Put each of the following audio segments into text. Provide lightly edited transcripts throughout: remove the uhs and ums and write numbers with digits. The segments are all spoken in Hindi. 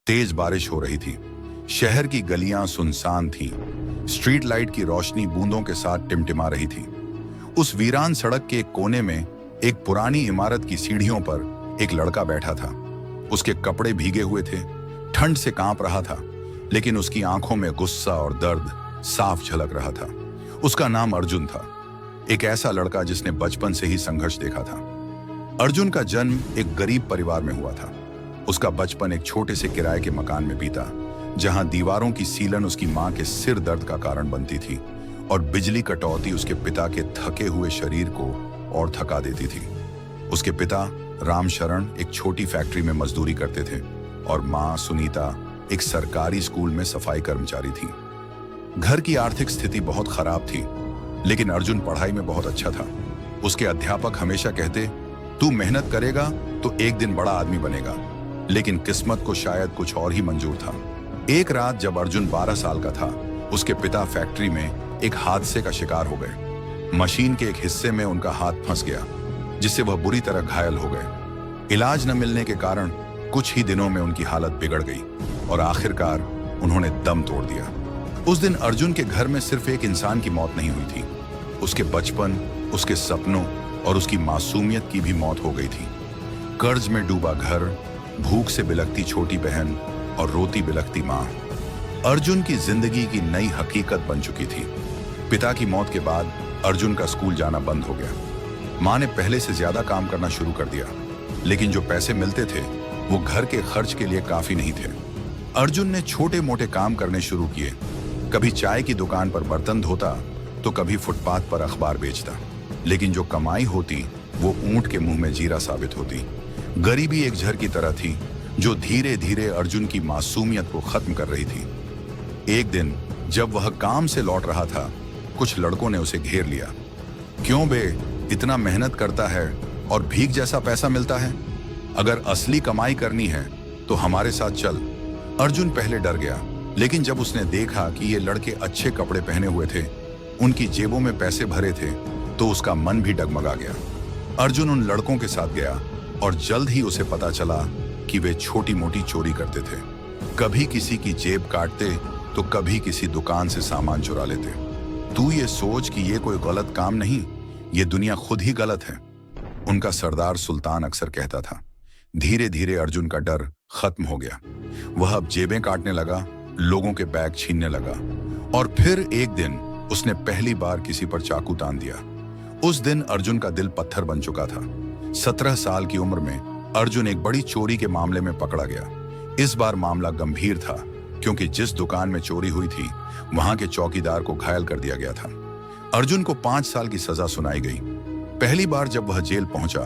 तेज बारिश हो रही थी। शहर की गलियां सुनसान थीं। स्ट्रीट लाइट की रोशनी बूंदों के साथ टिमटिमा रही थी। उस वीरान सड़क के एक कोने में एक पुरानी इमारत की सीढ़ियों पर एक लड़का बैठा था। उसके कपड़े भीगे हुए थे, ठंड से कांप रहा था, लेकिन उसकी आंखों में गुस्सा और दर्द साफ झलक रहा था। उसका नाम अर्जुन था, एक ऐसा लड़का जिसने बचपन से ही संघर्ष देखा था। अर्जुन का जन्म एक गरीब परिवार में हुआ था। उसका बचपन एक छोटे से किराए के मकान में बीता, जहां दीवारों की सीलन उसकी मां के सिर दर्द का कारण बनती थी और बिजली कटौती उसके पिता के थके हुए शरीर को और थका देती थी। उसके पिता रामशरण एक छोटी फैक्ट्री में मजदूरी करते थे और मां सुनीता एक सरकारी स्कूल में सफाई कर्मचारी थी। घर की आर्थिक स्थिति बहुत खराब थी, लेकिन अर्जुन पढ़ाई में बहुत अच्छा था। उसके अध्यापक हमेशा कहते, तू मेहनत करेगा तो एक दिन बड़ा आदमी बनेगा। लेकिन किस्मत को शायद कुछ और ही मंजूर था। एक रात जब अर्जुन 12 साल का था, उसके पिता फैक्ट्री में एक हादसे का शिकार हो गए। मशीन के एक हिस्से में उनका हाथ फंस गया, जिससे वह बुरी तरह घायल हो गए। इलाज न मिलने के कारण कुछ ही दिनों में उनकी हालत बिगड़ गई और आखिरकार उन्होंने दम तोड़ दिया। उस दिन अर्जुन के घर में सिर्फ एक इंसान की मौत नहीं हुई थी, उसके बचपन, उसके सपनों और उसकी मासूमियत की भी मौत हो गई थी। कर्ज में डूबा घर, भूख से बिलखती छोटी बहन और रोती बिलखती मां, अर्जुन की जिंदगी की नई हकीकत बन चुकी थी। पिता की मौत के बाद अर्जुन का स्कूल जाना बंद हो गया। मां ने पहले से ज्यादा काम करना शुरू कर दिया, लेकिन जो पैसे मिलते थे वो घर के खर्च के लिए काफी नहीं थे। अर्जुन ने छोटे मोटे काम करने शुरू किए। कभी चाय की दुकान पर बर्तन धोता तो कभी फुटपाथ पर अखबार बेचता, लेकिन जो कमाई होती वो ऊंट के मुंह में जीरा साबित होती। गरीबी एक जहर की तरह थी जो धीरे धीरे अर्जुन की मासूमियत को खत्म कर रही थी। एक दिन जब वह काम से लौट रहा था, कुछ लड़कों ने उसे घेर लिया। क्यों बे, इतना मेहनत करता है और भीख जैसा पैसा मिलता है? अगर असली कमाई करनी है तो हमारे साथ चल। अर्जुन पहले डर गया, लेकिन जब उसने देखा कि ये लड़के अच्छे कपड़े पहने हुए थे, उनकी जेबों में पैसे भरे थे, तो उसका मन भी डगमगा गया। अर्जुन उन लड़कों के साथ गया और जल्द ही उसे पता चला कि वे छोटी मोटी चोरी करते थे। कभी किसी की जेब काटते तो कभी किसी दुकान से सामान चुरा लेते। तू ये सोच कि ये कोई गलत काम नहीं, ये दुनिया खुद ही गलत है, उनका सरदार सुल्तान अक्सर कहता था। धीरे धीरे अर्जुन का डर खत्म हो गया। वह अब जेबें काटने लगा, लोगों के बैग छीनने लगा और फिर एक दिन उसने पहली बार किसी पर चाकू तान दिया। उस दिन अर्जुन का दिल पत्थर बन चुका था। 17 साल की उम्र में अर्जुन एक बड़ी चोरी के मामले में पकड़ा गया। इस बार मामला गंभीर था, क्योंकि जिस दुकान में चोरी हुई थी वहां के चौकीदार को घायल कर दिया गया था। अर्जुन को 5 साल की सजा सुनाई गई। पहली बार जब वह जेल पहुंचा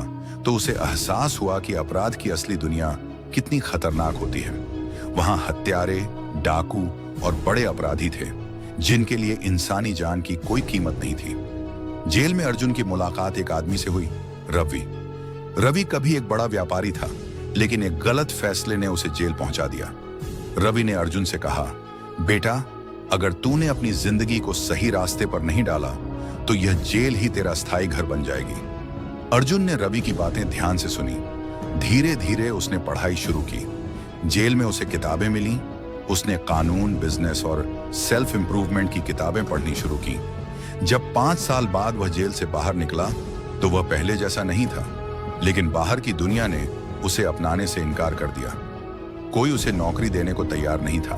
तो उसे एहसास हुआ कि अपराध की असली दुनिया कितनी खतरनाक होती है। वहां हत्यारे, डाकू और बड़े अपराधी थे, जिनके लिए इंसानी जान की कोई कीमत नहीं थी। जेल में अर्जुन की मुलाकात एक आदमी से हुई, रवि। रवि कभी एक बड़ा व्यापारी था, लेकिन एक गलत फैसले ने उसे जेल पहुंचा दिया। रवि ने अर्जुन से कहा, बेटा, अगर तूने अपनी जिंदगी को सही रास्ते पर नहीं डाला तो यह जेल ही तेरा स्थायी घर बन जाएगी। अर्जुन ने रवि की बातें ध्यान से सुनी। धीरे धीरे उसने पढ़ाई शुरू की। जेल में उसे किताबें मिली। उसने कानून, बिजनेस और सेल्फ इंप्रूवमेंट की किताबें पढ़नी शुरू की। जब 5 साल बाद वह जेल से बाहर निकला तो वह पहले जैसा नहीं था, लेकिन बाहर की दुनिया ने उसे अपनाने से इनकार कर दिया। कोई उसे नौकरी देने को तैयार नहीं था।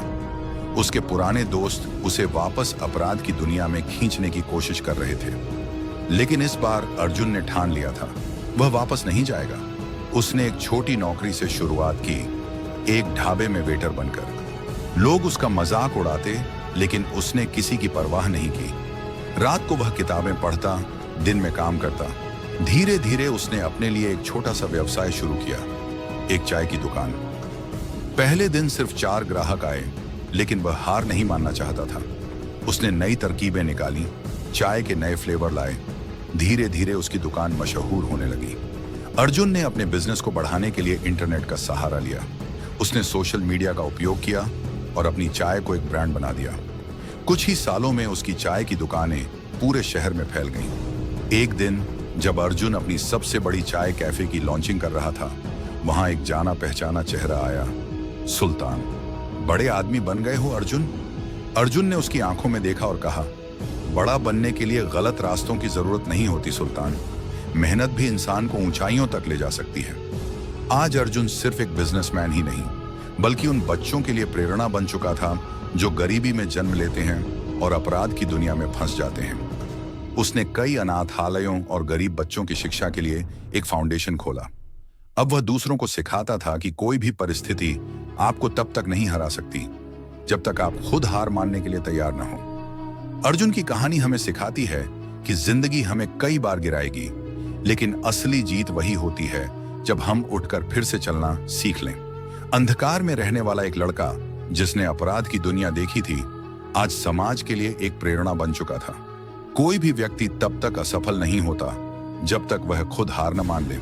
उसके पुराने दोस्त उसे वापस अपराध की दुनिया में खींचने की कोशिश कर रहे थे, लेकिन इस बार अर्जुन ने ठान लिया था, वह वापस नहीं जाएगा। उसने एक छोटी नौकरी से शुरुआत की, एक ढाबे में वेटर बनकर। लोग उसका मजाक उड़ाते, लेकिन उसने किसी की परवाह नहीं की। रात को वह किताबें पढ़ता, दिन में काम करता। धीरे धीरे उसने अपने लिए एक छोटा सा व्यवसाय शुरू किया, एक चाय की दुकान। पहले दिन सिर्फ 4 ग्राहक आए, लेकिन वह हार नहीं मानना चाहता था। उसने नई तरकीबें निकाली, चाय के नए फ्लेवर लाए। धीरे धीरे उसकी दुकान मशहूर होने लगी। अर्जुन ने अपने बिजनेस को बढ़ाने के लिए इंटरनेट का सहारा लिया। उसने सोशल मीडिया का उपयोग किया और अपनी चाय को एक ब्रांड बना दिया। कुछ ही सालों में उसकी चाय की दुकानें पूरे शहर में फैल गईं। एक दिन जब अर्जुन अपनी सबसे बड़ी चाय कैफे की लॉन्चिंग कर रहा था, वहां एक जाना पहचाना चेहरा आया। सुल्तान, बड़े आदमी बन गए हो अर्जुन। अर्जुन ने उसकी आंखों में देखा और कहा, बड़ा बनने के लिए गलत रास्तों की जरूरत नहीं होती सुल्तान, मेहनत भी इंसान को ऊंचाइयों तक ले जा सकती है। आज अर्जुन सिर्फ एक बिजनेसमैन ही नहीं, बल्कि उन बच्चों के लिए प्रेरणा बन चुका था जो गरीबी में जन्म लेते हैं और अपराध की दुनिया में फंस जाते हैं। उसने कई अनाथालयों और गरीब बच्चों की शिक्षा के लिए एक फाउंडेशन खोला। अब वह दूसरों को सिखाता था कि कोई भी परिस्थिति आपको तब तक नहीं हरा सकती जब तक आप खुद हार मानने के लिए तैयार न हो। अर्जुन की कहानी हमें सिखाती है कि जिंदगी हमें कई बार गिराएगी, लेकिन असली जीत वही होती है जब हम उठकर फिर से चलना सीख लें। अंधकार में रहने वाला एक लड़का जिसने अपराध की दुनिया देखी थी, आज समाज के लिए एक प्रेरणा बन चुका था। कोई भी व्यक्ति तब तक असफल नहीं होता जब तक वह खुद हार न मान ले।